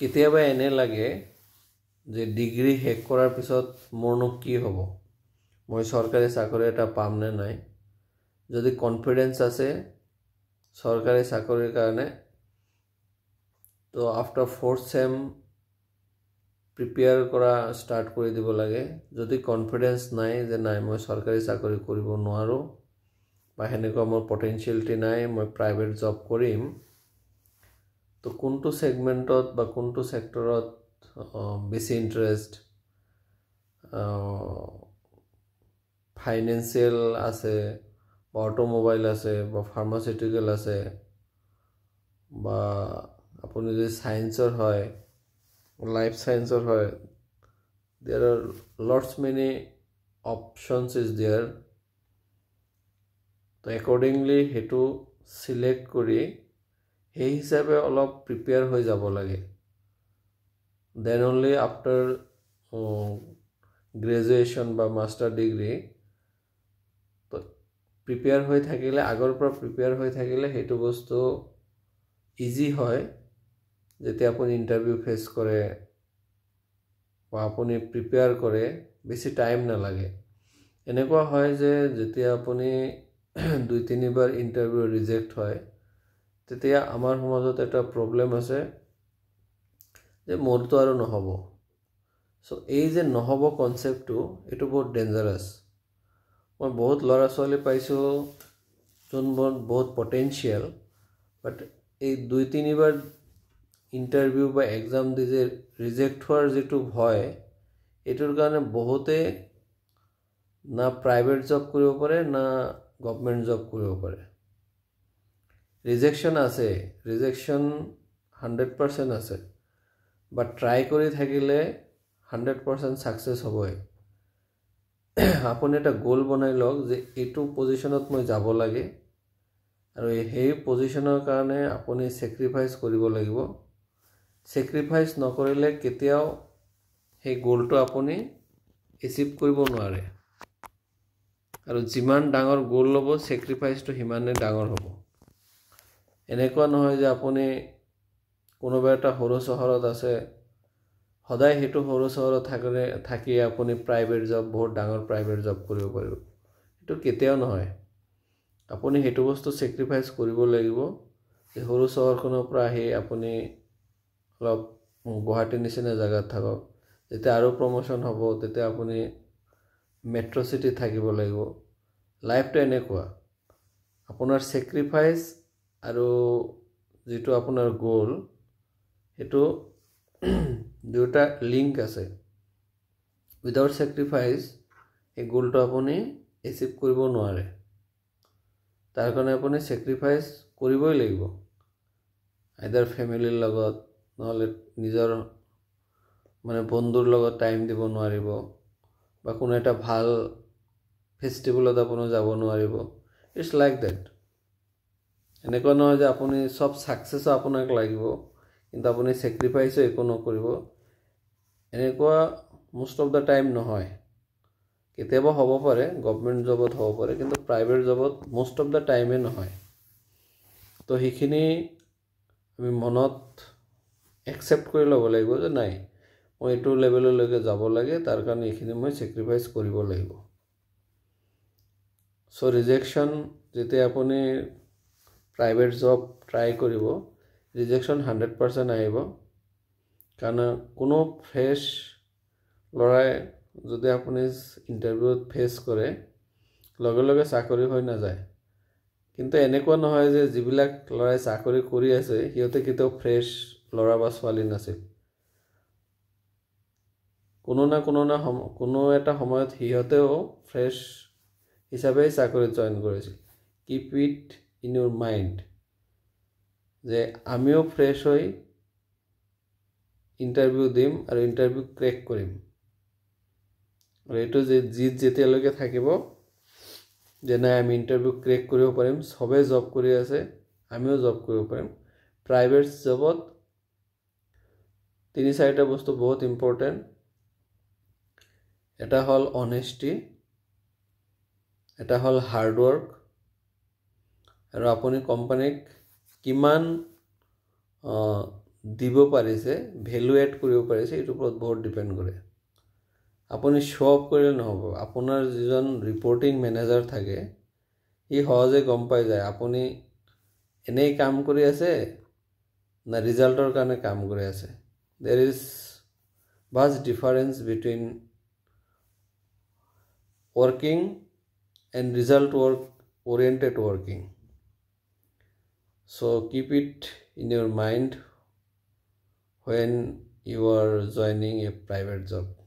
কেতিয়াবা এনে লাগে যে ডিগ্ৰী শেষ কৰাৰ পিছত মোৰনো কি হ'ব, মই চৰকাৰী চাকৰি এটা পাম নে নাই। যদি কনফিডেন্স আছে চৰকাৰী চাকৰিৰ কাৰণে তো আফটাৰ 4th চেম প্ৰিপেয়াৰ কৰা ষ্টাৰ্ট কৰি দিব লাগে। যদি কনফিডেন্স নাই যে নাই মই চৰকাৰী চাকৰি কৰিব নোৱাৰোঁ বা সেনেকুৱা মোৰ পটেনচিয়েলিটি নাই, মই প্ৰাইভেট জব কৰিম, তো কোনটো সেগমেন্টত বা কোনটো সেক্টৰত বেছি ইন্টাৰেষ্ট, ফাইনেন্সিয়েল আছে বা অটোমোবাইল আছে বা ফাৰ্মাচিউটিকেল আছে বা আপুনি যদি সায়েন্সৰ হয়, লাইফ সায়েন্সৰ হয়, there are lots many options is there. তো accordingly হেতু সিলেক্ট কৰি সেই হিচাপে অলপ প্ৰিপেয়াৰ হৈ যাব লাগে। Then only after graduation বা মাস্টাৰ ডিগ্ৰী তো প্ৰিপেয়াৰ হৈ থাকিলে, আগৰ পৰা প্ৰিপেয়াৰ হৈ থাকিলে হেতু বস্তু ইজি হয়। যেতিয়া আপুনি ইন্টাৰভিউ ফেস কৰে বা আপুনি প্ৰিপেয়াৰ কৰে বেছি টাইম নালাগে। এনেকুৱা হয় যে যেতিয়া আপুনি 2-3 বাৰ ইন্টাৰভিউ ৰিজেক্ট হয় তেতিয়া আমাৰ সমাজত এটা প্ৰবলেম আছে যে মোৰতো আৰু নহব। সো এই যে নহব কনসেপ্টটো এটো বহুত ডেঞ্জাৰাস। মই বহুত লৰা ছোৱালী পাইছো যোনবোৰ বহুত পটেনশিয়াল, বাট এই 2-3 বাৰ ইন্টাৰভিউ বা এক্সাম দি যে ৰিজেক্ট হোৱাৰ যেটো ভয়, এটোৰ কাৰণে বহুতে না প্ৰাইভেট জব কৰিব পাৰে না গভৰ্নমেন্ট জব কৰিব পাৰে। ৰিজেকশন আছে, ৰিজেকশন 100% আছে, বাট ট্ৰাই কৰি থাকিলে 100% সাকসেস হ'বই। আপুনি এটা গোল বনাই লওক যে এটো পজিশনত মই যাব লাগে আৰু এই পজিশনৰ কাৰণে আপুনি স্যাক্ৰিফাইস কৰিব লাগিব। স্যাক্ৰিফাইস নকৰিলে কেতিয়াও সেই গোলটো আপুনি এচিভ কৰিব নোৱাৰে। আৰু যিমান ডাঙৰ গোল ল'ব স্যাক্ৰিফাইসটো হিমানে ডাঙৰ হ'ব। এনেকুৱা নহয় যে আপুনি কোনোবা এটা সৰু চহৰত আছে, সদায় হেতু সৰু চহৰত থাকি আপুনি প্ৰাইভেট জব, বহুত ডাঙৰ প্ৰাইভেট জব কৰিব পাৰিব। এটো কেতিয়াও নহয়। আপুনি হেতু বস্তু স্যাক্ৰিফাইস কৰিব লাগিব যে সৰু চহৰখনৰ পৰা আহি আপুনি অলপ গুৱাহাটী নিচিনা জায়গাত থাকক। যেতিয়া আৰু প্ৰমোশন হ'ব তেতিয়া আপুনি মেট্ৰো সিটি থাকিব লাগিব। লাইফটো এনেকুৱা আপোনাৰ স্যাক্ৰিফাইস আৰু যেটো আপোনাৰ গোল হেতু দুটা লিংক আছে। উইদাউট স্যাক্ৰিফাইস এই গোলটো আপুনি এচিভ কৰিব নোৱাৰে। তাৰ কাৰণে আপুনি স্যাক্ৰিফাইস কৰিবই লাগিব। আইদাৰ ফ্যামিলিৰ লগত, নহলে নিজৰ মানে বন্ধুৰ লগত টাইম দিব নোৱাৰিব বা কোনো এটা ভাল ফেষ্টিভেলত আপুনি যাব নোৱাৰিব। It's like that. এনেকুৱা নহয় যে আপুনি সব সাকসেস আপোনাক লাগিব কিন্তু আপুনি স্যাক্ৰিফাইস একো নকৰিব। এনেকুৱা মোস্ট অফ দা টাইম নহয়। কেতিয়াবা হ'ব পাৰে, গভৰ্নমেন্ট জবত হ'ব পাৰে, কিন্তু প্ৰাইভেট জবত মোস্ট অফ দা টাইমে নহয়। তো হিখিনি আমি মনত একসেপ্ট কৰি ল'ব লাগিব যে নাই মই এটো লেভেললৈকে যাব লাগে, তাৰ কাৰণে এইখিনি মই স্যাক্ৰিফাইস কৰিব লাগিব। সো ৰিজেকশন যেতিয়া আপুনি প্ৰাইভেট জব ট্ৰাই কৰিব, ৰিজেকশন 100% আহিব। কাৰণ কোনো ফ্ৰেশ লৰাই যদি আপুনি ইন্টাৰভিউত ফেস কৰে লগে লগে চাকৰি হৈ নাযায়। কিন্তু এনেকুৱা নহয় যে যিবিলাক লৰাই চাকৰি কৰি আছে সিহঁতে কেতিয়াও ফ্ৰেশ লৰা বা ছোৱালী নাছিল। কোনো এটা সময়ত সিহঁতেও ফ্ৰেশ হিচাপে চাকৰিত জয়েন কৰিছিল। Keep it in Euro mind যে আমিও ফ্ৰেশ হৈ ইন্টাৰভিউ দিম আৰু ইন্টাৰভিউ ক্ৰেক কৰিম। আৰু এটো যে জিত যেতিয়ালৈকে থাকিব যে নাই আমি ইন্টাৰভিউ ক্ৰেক কৰিব পাৰিম, সবে জব কৰি আছে, আমিও জব কৰিব পাৰিম। প্ৰাইভেট জবত 3-4টা বস্তু বহুত ইম্পৰ্টেন্ট। এটা হল অনেষ্টি, এটা হল হাৰ্ড ওয়াৰ্ক, আৰু আপুনি কোম্পানীক কিমান দিব পাৰিছে ভেলু এড কৰিব পাৰিছে এইটোৰ ওপৰত বহুত ডিপেণ্ড কৰে আপুনি শ্ব' অফ কৰিলে নহ'ব আপোনাৰ যিজন ৰিপৰ্টিং মেনেজাৰ থাকে সি সহজে গম পাই যায় আপুনি এনেই কাম কৰি আছে না ৰিজাল্টৰ কাৰণে কাম কৰি আছে দেৰ is vast difference between working and result work oriented working. So keep it in your mind when you are joining a private job.